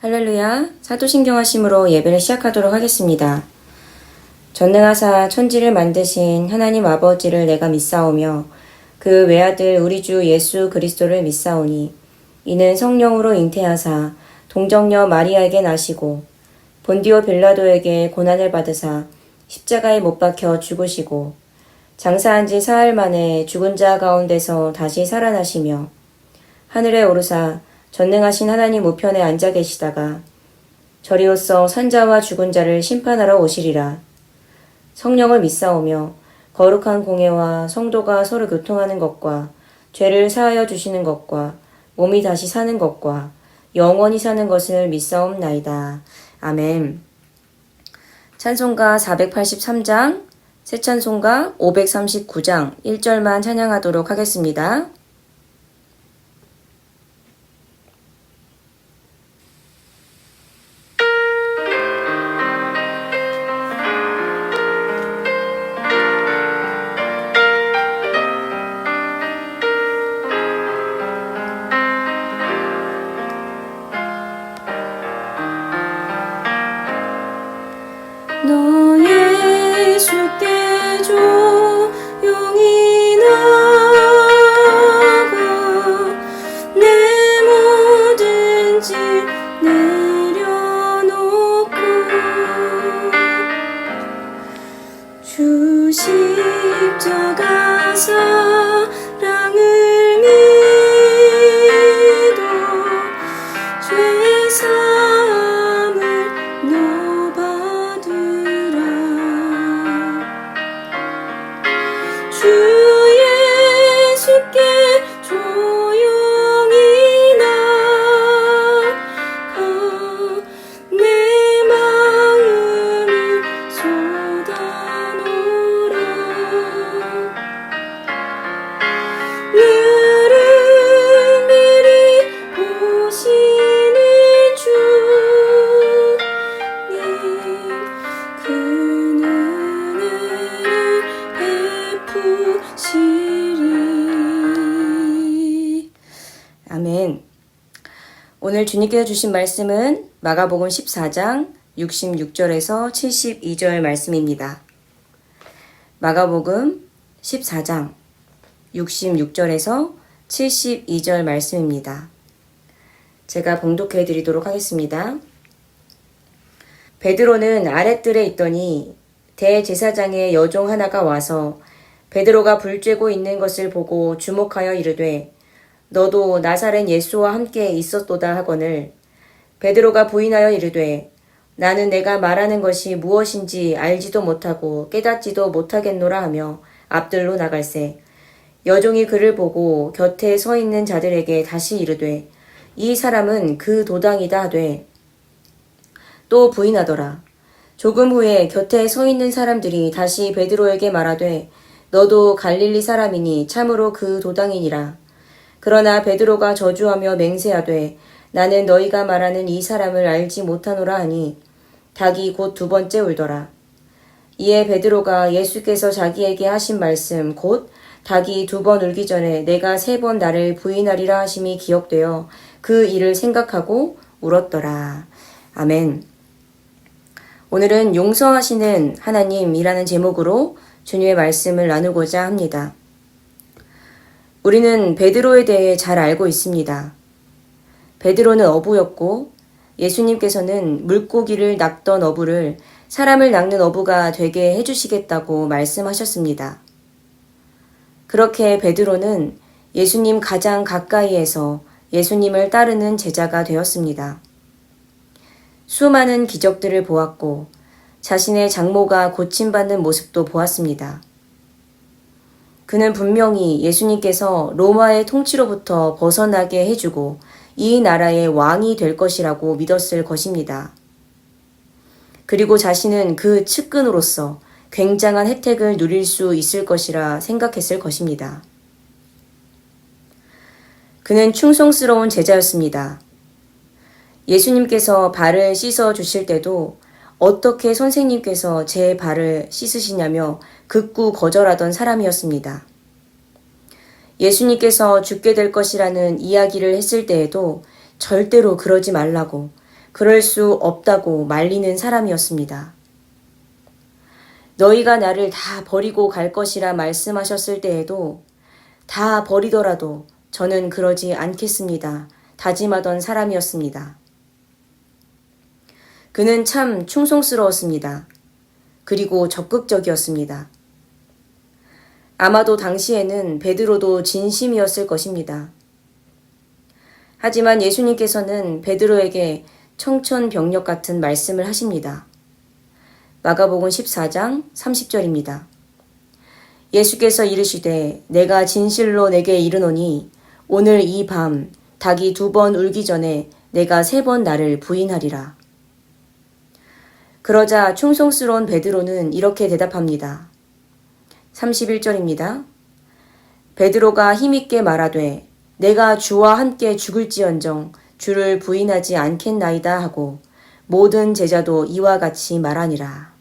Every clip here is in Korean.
할렐루야, 사도신경하심으로 예배를 시작하도록 하겠습니다. 전능하사 천지를 만드신 하나님 아버지를 내가 믿사오며 그 외아들 우리 주 예수 그리스도를 믿사오니 이는 성령으로 잉태하사 동정녀 마리아에게 나시고 본디오 빌라도에게 고난을 받으사 십자가에 못 박혀 죽으시고 장사한 지 사흘 만에 죽은 자 가운데서 다시 살아나시며 하늘에 오르사 전능하신 하나님 우편에 앉아 계시다가 저리로서 산자와 죽은 자를 심판하러 오시리라. 성령을 믿사오며 거룩한 공예와 성도가 서로 교통하는 것과 죄를 사하여 주시는 것과 몸이 다시 사는 것과 영원히 사는 것을 믿사옵나이다. 아멘. 찬송가 483장, 새 찬송가 539장 1절만 찬양하도록 하겠습니다. 너 예수께 조용히 나가 내 모든 짐 내려놓고 주 십자가 사랑을 믿어 죄 사함을 너 받으라. 주 예수께 조용히 나가 내 마음을 쏟아놓으라. 늘은 미리 보시는 주님 그 은혜를 베푸시리. 아멘. 오늘 주님께서 주신 말씀은 마가복음 14장 66절에서 72절 말씀입니다. 마가복음 14장 66절에서 72절 말씀입니다. 제가 봉독해 드리도록 하겠습니다. 베드로는 아랫뜰에 있더니 대제사장의 여종 하나가 와서 베드로가 불 쬐고 있는 것을 보고 주목하여 이르되 너도 나사렛 예수와 함께 있었도다 하거늘 베드로가 부인하여 이르되 나는 내가 말하는 것이 무엇인지 알지도 못하고 깨닫지도 못하겠노라 하며 앞들로 나갈새 여종이 그를 보고 곁에 서 있는 자들에게 다시 이르되 이 사람은 그 도당이다 하되 또 부인하더라. 조금 후에 곁에 서 있는 사람들이 다시 베드로에게 말하되 너도 갈릴리 사람이니 참으로 그 도당이니라. 그러나 베드로가 저주하며 맹세하되 나는 너희가 말하는 이 사람을 알지 못하노라 하니 닭이 곧 두 번째 울더라. 이에 베드로가 예수께서 자기에게 하신 말씀 곧 닭이 두 번 울기 전에 내가 세 번 나를 부인하리라 하심이 기억되어 그 일을 생각하고 울었더라. 아멘. 오늘은 용서하시는 하나님이라는 제목으로 주님의 말씀을 나누고자 합니다. 우리는 베드로에 대해 잘 알고 있습니다. 베드로는 어부였고 예수님께서는 물고기를 낚던 어부를 사람을 낚는 어부가 되게 해주시겠다고 말씀하셨습니다. 그렇게 베드로는 예수님 가장 가까이에서 예수님을 따르는 제자가 되었습니다. 수많은 기적들을 보았고 자신의 장모가 고침받는 모습도 보았습니다. 그는 분명히 예수님께서 로마의 통치로부터 벗어나게 해주고 이 나라의 왕이 될 것이라고 믿었을 것입니다. 그리고 자신은 그 측근으로서 굉장한 혜택을 누릴 수 있을 것이라 생각했을 것입니다. 그는 충성스러운 제자였습니다. 예수님께서 발을 씻어 주실 때도 어떻게 선생님께서 제 발을 씻으시냐며 극구 거절하던 사람이었습니다. 예수님께서 죽게 될 것이라는 이야기를 했을 때에도 절대로 그러지 말라고 그럴 수 없다고 말리는 사람이었습니다. 너희가 나를 다 버리고 갈 것이라 말씀하셨을 때에도 다 버리더라도 저는 그러지 않겠습니다. 다짐하던 사람이었습니다. 그는 참 충성스러웠습니다. 그리고 적극적이었습니다. 아마도 당시에는 베드로도 진심이었을 것입니다. 하지만 예수님께서는 베드로에게 청천벽력 같은 말씀을 하십니다. 마가복음 14장 30절입니다. 예수께서 이르시되 내가 진실로 내게 이르노니 오늘 이 밤 닭이 2번 울기 전에 내가 3번 나를 부인하리라. 그러자 충성스러운 베드로는 이렇게 대답합니다. 31절입니다. 베드로가 힘있게 말하되 내가 주와 함께 죽을지언정 주를 부인하지 않겠나이다 하고 모든 제자도 이와 같이 말하니라.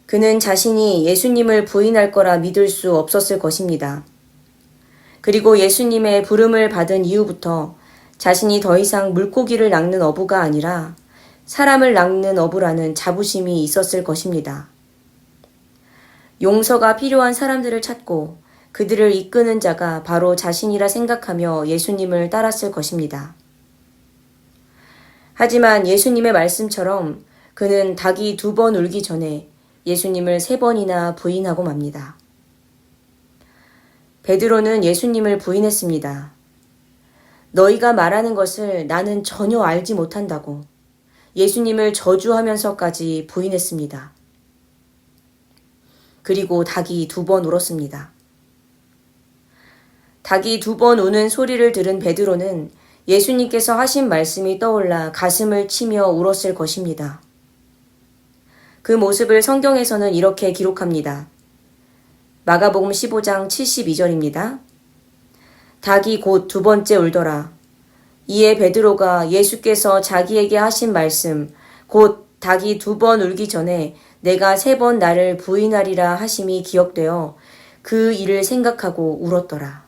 그는 자신이 예수님을 부인할 거라 믿을 수 없었을 것입니다. 그리고 예수님의 부름을 받은 이후부터 자신이 더 이상 물고기를 낚는 어부가 아니라 사람을 낚는 어부라는 자부심이 있었을 것입니다. 용서가 필요한 사람들을 찾고 그들을 이끄는 자가 바로 자신이라 생각하며 예수님을 따랐을 것입니다. 하지만 예수님의 말씀처럼 그는 닭이 2번 울기 전에 예수님을 3번이나 부인하고 맙니다. 베드로는 예수님을 부인했습니다. 너희가 말하는 것을 나는 전혀 알지 못한다고 예수님을 저주하면서까지 부인했습니다. 그리고 닭이 2번 울었습니다. 닭이 2번 우는 소리를 들은 베드로는 예수님께서 하신 말씀이 떠올라 가슴을 치며 울었을 것입니다. 그 모습을 성경에서는 이렇게 기록합니다. 마가복음 15장 72절입니다. 닭이 곧 2번째 울더라. 이에 베드로가 예수께서 자기에게 하신 말씀, 곧 닭이 2번 울기 전에 내가 3번 나를 부인하리라 하심이 기억되어 그 일을 생각하고 울었더라.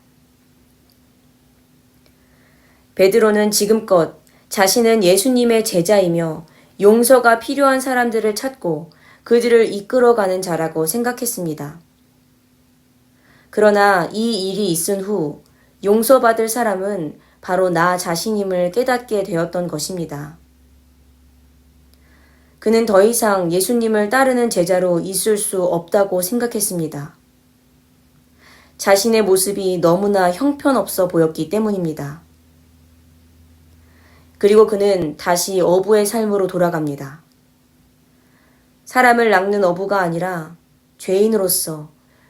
베드로는 지금껏 자신은 예수님의 제자이며 용서가 필요한 사람들을 찾고 그들을 이끌어가는 자라고 생각했습니다. 그러나 이 일이 있은 후 용서받을 사람은 바로 나 자신임을 깨닫게 되었던 것입니다. 그는 더 이상 예수님을 따르는 제자로 있을 수 없다고 생각했습니다. 자신의 모습이 너무나 형편없어 보였기 때문입니다. 그리고 그는 다시 어부의 삶으로 돌아갑니다. 사람을 낚는 어부가 아니라 죄인으로서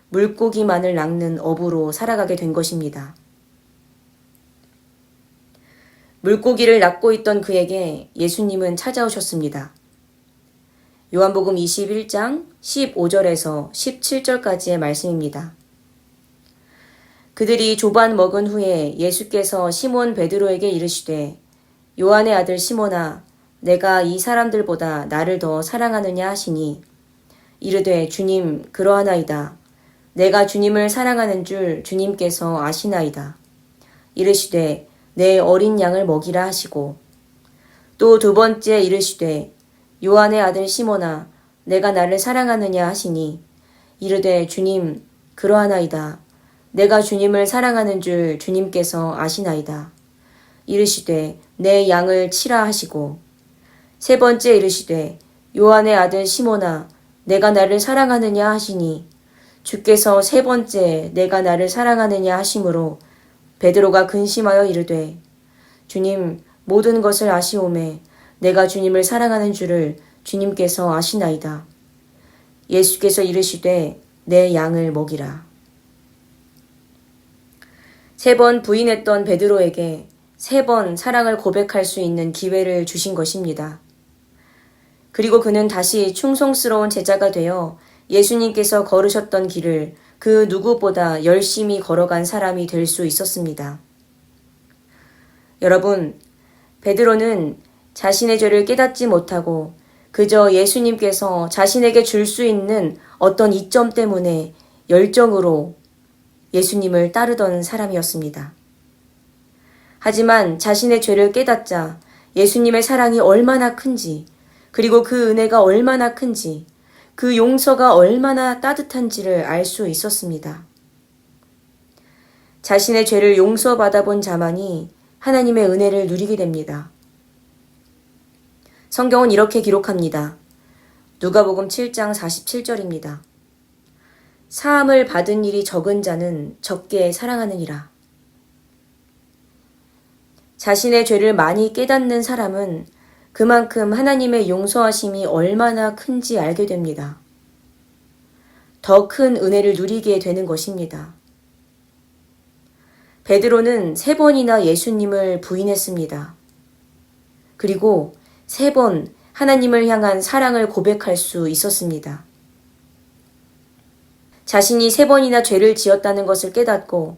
물고기만을 낚는 어부로 살아가게 된 것입니다. 물고기를 낚고 있던 그에게 예수님은 찾아오셨습니다. 요한복음 21장 15절에서 17절까지의 말씀입니다. 그들이 조반 먹은 후에 예수께서 시몬 베드로에게 이르시되 요한의 아들 시몬아 내가 이 사람들보다 나를 더 사랑하느냐 하시니 이르되 주님 그러하나이다. 내가 주님을 사랑하는 줄 주님께서 아시나이다. 이르시되 내 어린 양을 먹이라 하시고 또 2번째 이르시되 요한의 아들 시몬아 내가 나를 사랑하느냐 하시니 이르되 주님 그러하나이다. 내가 주님을 사랑하는 줄 주님께서 아시나이다. 이르시되 내 양을 치라 하시고 3번째 이르시되 요한의 아들 시몬아 내가 나를 사랑하느냐 하시니 주께서 3번째 내가 나를 사랑하느냐 하심으로 베드로가 근심하여 이르되 주님 모든 것을 아시오매 내가 주님을 사랑하는 줄을 주님께서 아시나이다. 예수께서 이르시되 내 양을 먹이라. 3번 부인했던 베드로에게 3번 사랑을 고백할 수 있는 기회를 주신 것입니다. 그리고 그는 다시 충성스러운 제자가 되어 예수님께서 걸으셨던 길을 그 누구보다 열심히 걸어간 사람이 될 수 있었습니다. 여러분, 베드로는 자신의 죄를 깨닫지 못하고 그저 예수님께서 자신에게 줄 수 있는 어떤 이점 때문에 열정으로 예수님을 따르던 사람이었습니다. 하지만 자신의 죄를 깨닫자 예수님의 사랑이 얼마나 큰지, 그리고 그 은혜가 얼마나 큰지, 그 용서가 얼마나 따뜻한지를 알 수 있었습니다. 자신의 죄를 용서받아 본 자만이 하나님의 은혜를 누리게 됩니다. 성경은 이렇게 기록합니다. 누가복음 7장 47절입니다. 사함을 받은 일이 적은 자는 적게 사랑하느니라. 자신의 죄를 많이 깨닫는 사람은 그만큼 하나님의 용서하심이 얼마나 큰지 알게 됩니다. 더 큰 은혜를 누리게 되는 것입니다. 베드로는 3번이나 예수님을 부인했습니다. 그리고 3번 하나님을 향한 사랑을 고백할 수 있었습니다. 자신이 3번이나 죄를 지었다는 것을 깨닫고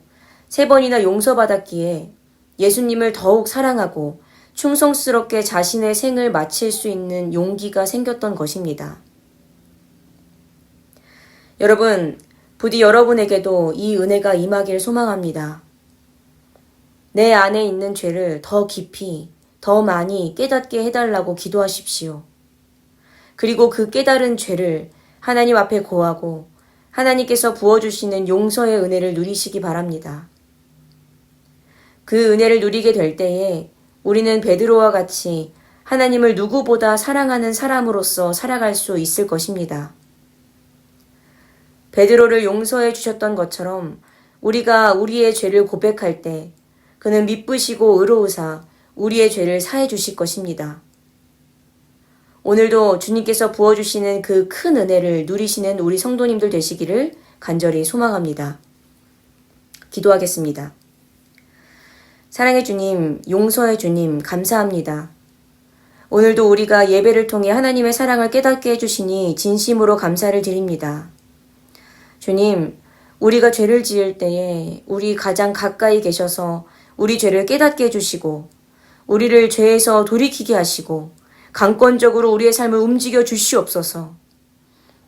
3번이나 용서받았기에 예수님을 더욱 사랑하고 충성스럽게 자신의 생을 마칠 수 있는 용기가 생겼던 것입니다. 여러분, 부디 여러분에게도 이 은혜가 임하길 소망합니다. 내 안에 있는 죄를 더 깊이, 더 많이 깨닫게 해달라고 기도하십시오. 그리고 그 깨달은 죄를 하나님 앞에 고하고 하나님께서 부어주시는 용서의 은혜를 누리시기 바랍니다. 그 은혜를 누리게 될 때에 우리는 베드로와 같이 하나님을 누구보다 사랑하는 사람으로서 살아갈 수 있을 것입니다. 베드로를 용서해 주셨던 것처럼 우리가 우리의 죄를 고백할 때 그는 미쁘시고 의로우사 우리의 죄를 사해 주실 것입니다. 오늘도 주님께서 부어주시는 그 큰 은혜를 누리시는 우리 성도님들 되시기를 간절히 소망합니다. 기도하겠습니다. 사랑의 주님, 용서의 주님, 감사합니다. 오늘도 우리가 예배를 통해 하나님의 사랑을 깨닫게 해주시니 진심으로 감사를 드립니다. 주님, 우리가 죄를 지을 때에 우리 가장 가까이 계셔서 우리 죄를 깨닫게 해주시고 우리를 죄에서 돌이키게 하시고 강권적으로 우리의 삶을 움직여 주시옵소서.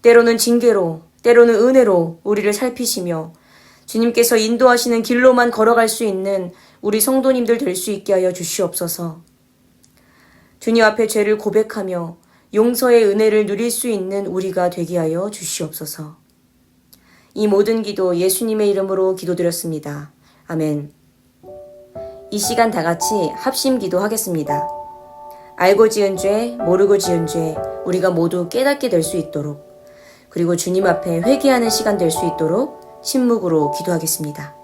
때로는 징계로, 때로는 은혜로 우리를 살피시며 주님께서 인도하시는 길로만 걸어갈 수 있는 우리 성도님들 될 수 있게 하여 주시옵소서. 주님 앞에 죄를 고백하며 용서의 은혜를 누릴 수 있는 우리가 되게 하여 주시옵소서. 이 모든 기도 예수님의 이름으로 기도드렸습니다. 아멘. 이 시간 다 같이 합심 기도하겠습니다. 알고 지은 죄, 모르고 지은 죄, 우리가 모두 깨닫게 될 수 있도록, 그리고 주님 앞에 회개하는 시간 될 수 있도록 침묵으로 기도하겠습니다.